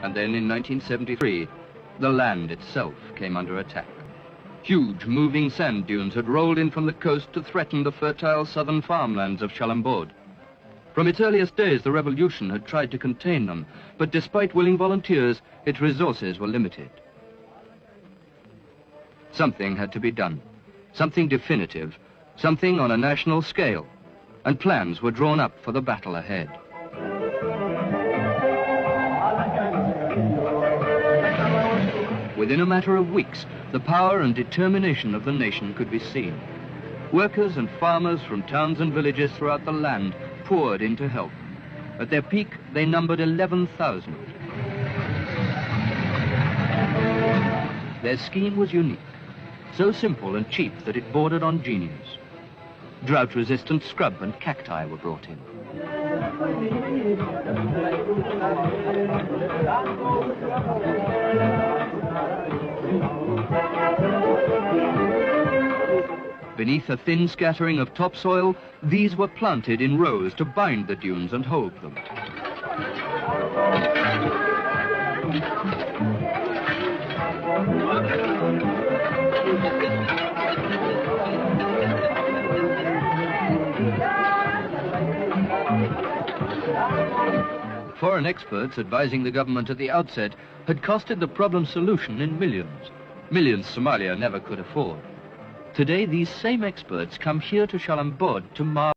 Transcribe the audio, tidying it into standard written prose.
And then in 1973, the land itself came under attack. Huge moving sand dunes had rolled in from the coast to threaten the fertile southern farmlands of Shalanboot. From its earliest days, the revolution had tried to contain them, but despite willing volunteers, its resources were limited. Something had to be done, something definitive, something on a national scale, and plans were drawn up for the battle ahead. Within a matter of weeks, the power and determination of the nation could be seen. Workers and farmers from towns and villages throughout the land poured in to help. At their peak, they numbered 11,000. Their scheme was unique, so simple and cheap that it bordered on genius. Drought-resistant scrub and cacti were brought in. Beneath a thin scattering of topsoil, these were planted in rows to bind the dunes and hold them. Foreign experts advising the government at the outset had costed the problem's solution in millions. Millions Somalia never could afford. Today, these same experts come here to Shalanboot to marvel.